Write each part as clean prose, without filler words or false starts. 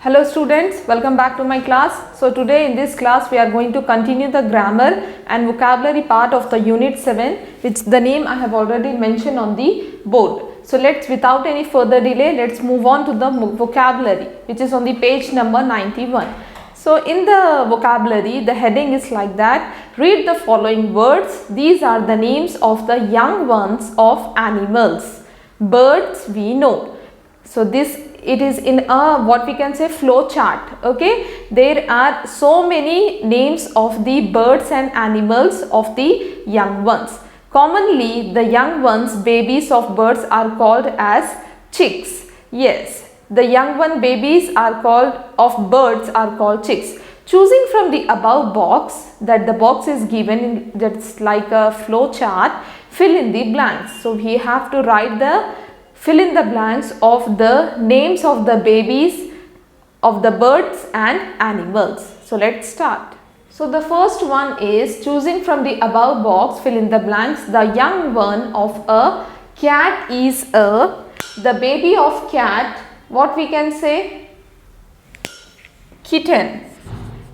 Hello students, welcome back to my class. So today in this class we are going to continue the grammar and vocabulary part of the unit 7, which the name I have already mentioned on the board. So let's, without any further delay, let's move on to the vocabulary, which is on the page number 91. So in the vocabulary, the heading is like that: read the following words. These are the names of the young ones of animals. Birds we know. So this, it is in a, what we can say, flow chart. Okay, there are so many names of the birds and animals of the young ones. Commonly the young ones, babies of birds, are called as chicks. Yes, the young one babies are called, of birds are called chicks. Choosing from the above box, that the box is given in, that's like a flow chart, fill in the blanks. So we have to write the, fill in the blanks of the names of the babies of the birds and animals. So let's start. So the first one is, choosing from the above box, fill in the blanks. The young one of a cat is a, the baby of cat, what we can say? Kitten.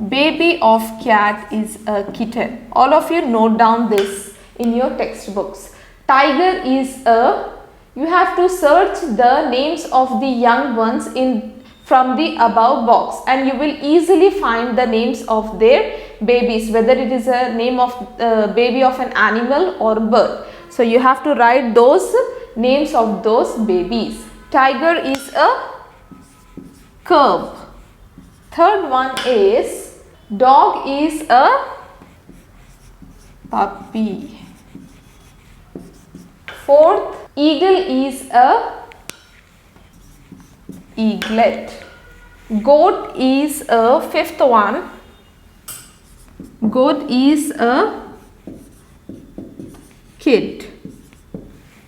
Baby of cat is a kitten. All of you note down this in your textbooks. Tiger is a, you have to search the names of the young ones in from the above box, and you will easily find the names of their babies, whether it is a name of baby of an animal or bird. So you have to write those names of those babies. Tiger is a cub. Third one is, dog is a puppy. Fourth, eagle is a eaglet. Goat is a, fifth one, goat is a kid.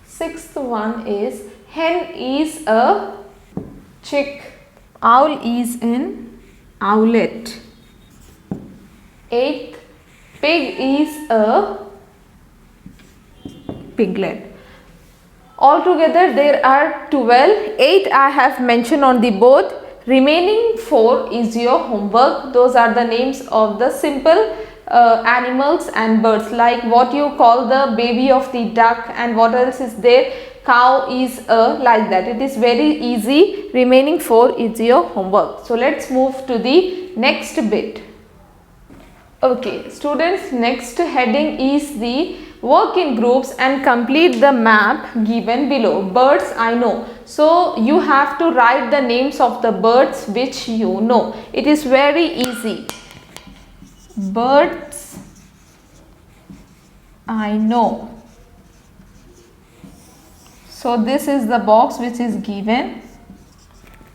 Sixth one is, hen is a chick. Owl is an owlet. Eighth, pig is a piglet. Altogether there are 12. 8 I have mentioned on the board. Remaining 4 is your homework. Those are the names of the simple animals and birds, like what you call the baby of the duck, and what else is there? Cow is a, like that. It is very easy. Remaining 4 is your homework. So let's move to the next bit. Okay, students, next heading is the work in groups and complete the map given below. Birds I know. So you have to write the names of the birds which you know. It is very easy. Birds I know. So this is the box which is given,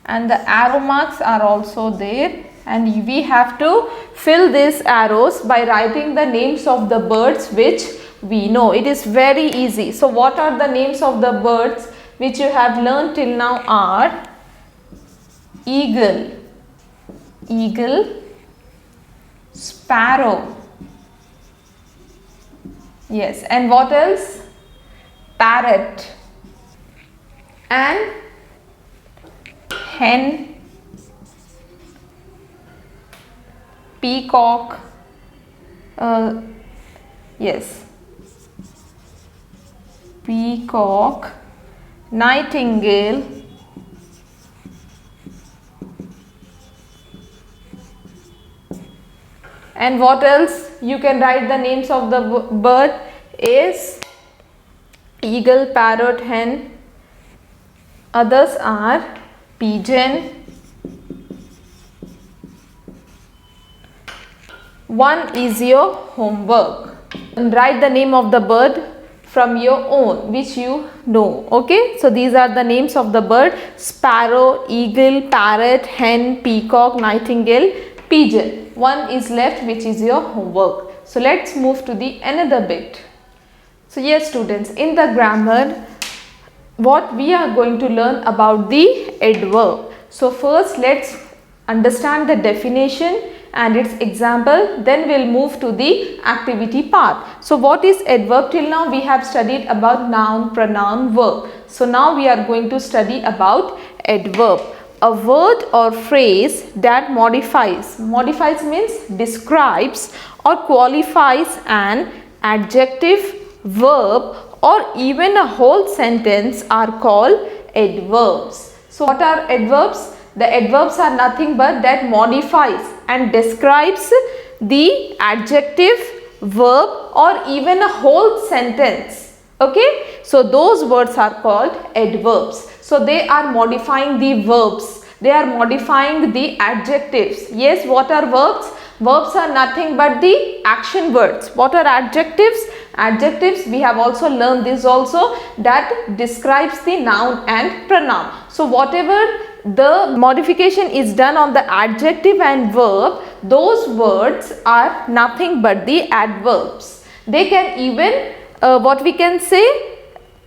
and the arrow marks are also there, and we have to fill these arrows by writing the names of the birds which we know. It is very easy. So what are the names of the birds which you have learned till now are eagle, eagle, sparrow, yes, and what else? Parrot, and hen, peacock, yes, peacock, nightingale, and what else? You can write the names of the bird is eagle, parrot, hen. Others are pigeon. One is your homework. And write the name of the bird from your own which you know. Okay, so these are the names of the bird: sparrow, eagle, parrot, hen, peacock, nightingale, pigeon. One is left, which is your homework. So let's move to the another bit. So yes students, in the grammar, what we are going to learn about the adverb. So first let's understand the definition and its example, then we'll move to the activity part. So what is adverb? Till now we have studied about noun, pronoun, verb. So now we are going to study about adverb. a word or phrase that modifies means describes or qualifies an adjective, verb, or even a whole sentence are called adverbs. So what are adverbs? The adverbs are nothing but that modifies and describes the adjective, verb, or even a whole sentence. Okay, so those words are called adverbs. So they are modifying the verbs, they are modifying the adjectives. Yes, what are verbs? Verbs are nothing but the action words. What are adjectives? Adjectives, we have also learned this also, that describes the noun and pronoun. So whatever the modification is done on the adjective and verb, those words are nothing but the adverbs. They can even what we can say,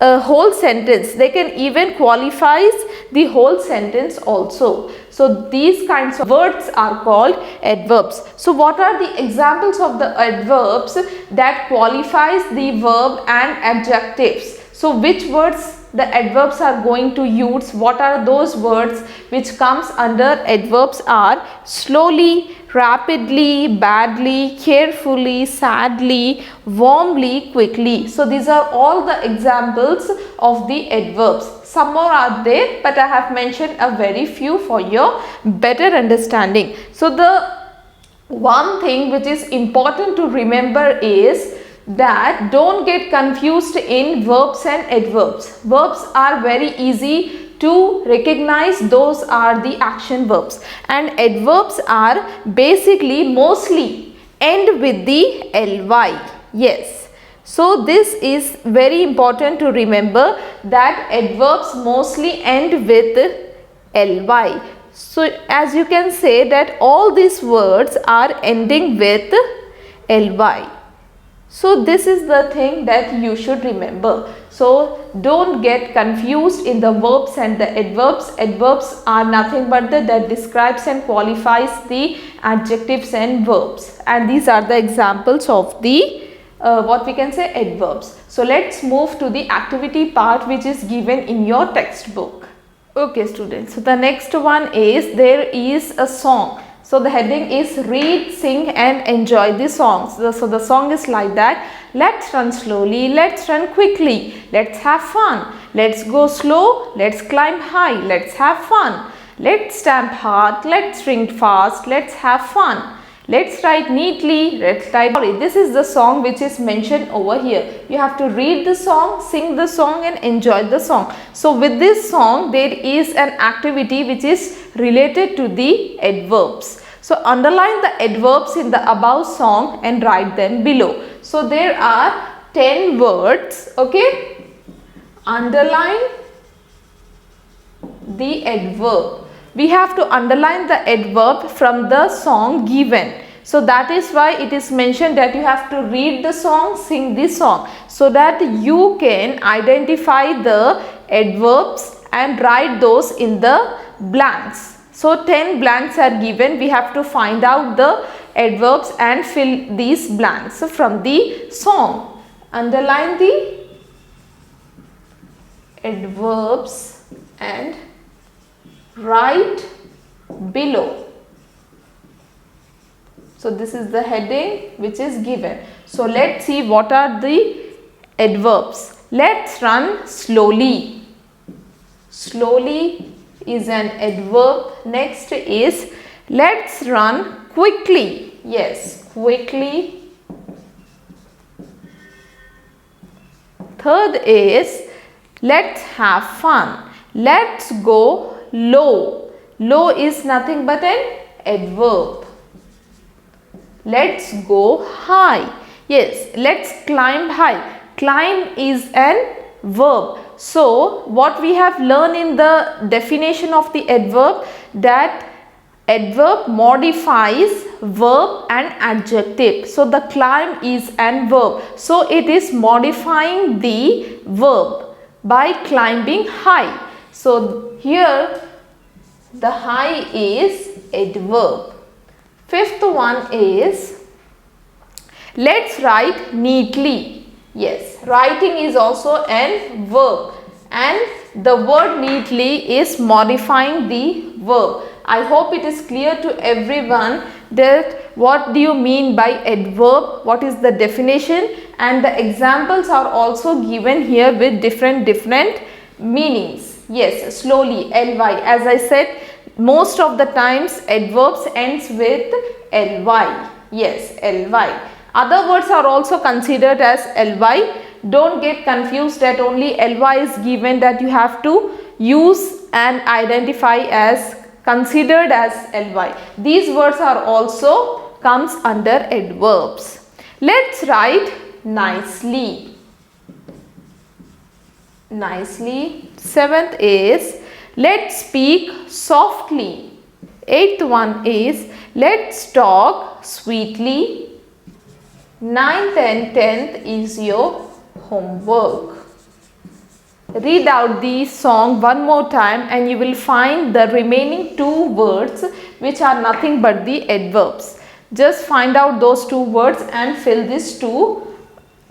a whole sentence. They can even qualifies the whole sentence also. So these kinds of words are called adverbs. So what are the examples of the adverbs that qualifies the verb and adjectives? So which words the adverbs are going to use? What are those words which comes under adverbs are slowly, rapidly, badly, carefully, sadly, warmly, quickly. So these are all the examples of the adverbs. Some more are there, but I have mentioned a very few for your better understanding. So the one thing which is important to remember is that don't get confused in verbs and adverbs. Verbs are very easy to recognize, those are the action verbs, and adverbs are basically mostly end with the ly. Yes, so this is very important to remember that adverbs mostly end with ly. So as you can say that all these words are ending with ly. So this is the thing that you should remember. So don't get confused in the verbs and the adverbs. Adverbs are nothing but that describes and qualifies the adjectives and verbs. And these are the examples of the what we can say adverbs. So let's move to the activity part which is given in your textbook. Okay students, so the next one is there is a song. So the heading is read, sing and enjoy the songs. So the song is like that. Let's run slowly, let's run quickly, let's have fun. Let's go slow, let's climb high, let's have fun. Let's stamp hard, let's sing fast, let's have fun. Let's write neatly, let's write. This is the song which is mentioned over here. You have to read the song, sing the song and enjoy the song. So with this song there is an activity which is related to the adverbs. So underline the adverbs in the above song and write them below. So there are 10 words, okay? Underline the adverb. We have to underline the adverb from the song given. So that is why it is mentioned that you have to read the song, sing the song, so that you can identify the adverbs and write those in the blanks. So 10 blanks are given. We have to find out the adverbs and fill these blanks from the song. Underline the adverbs and write below. So this is the heading which is given. So let's see what are the adverbs. Let's run slowly. Slowly is an adverb. Next is let's run quickly. Yes, quickly. Third is let's have fun. Let's go low. Low is nothing but an adverb. Let's go high. Yes, let's climb high. Climb is an verb. So what we have learned in the definition of the adverb, that adverb modifies verb and adjective. So the climb is an verb. So it is modifying the verb by climbing high. So here the high is adverb. Fifth one is let's write neatly. Yes, writing is also an verb and the word neatly is modifying the adverb. I hope it is clear to everyone that what do you mean by adverb, what is the definition, and the examples are also given here with different meanings. Yes, slowly, ly. As I said, most of the times adverbs ends with ly. Yes, ly. Other words are also considered as ly. Don't get confused that only ly is given, that you have to use and identify as considered as ly. These words are also comes under adverbs. Let's write nicely. Nicely. Seventh is let's speak softly. Eighth one is let's talk sweetly. Ninth and 10th is your homework. Read out the song one more time and you will find the remaining two words which are nothing but the adverbs. Just find out those two words and fill these 2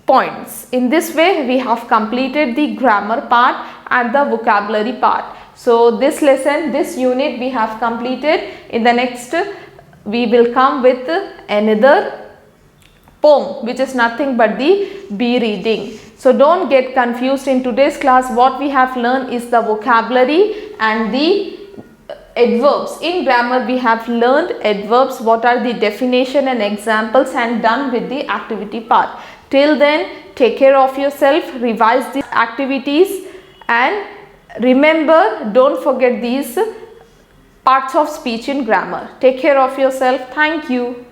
points. In this way we have completed the grammar part and the vocabulary part. So this lesson, this unit we have completed. In the next we will come with another poem which is nothing but the bee reading. So don't get confused. In today's class what we have learned is the vocabulary and the adverbs. In grammar we have learned adverbs, what are the definition and examples, and done with the activity part. Till then, take care of yourself, revise the activities, and remember, don't forget these parts of speech in grammar. Take care of yourself. Thank you.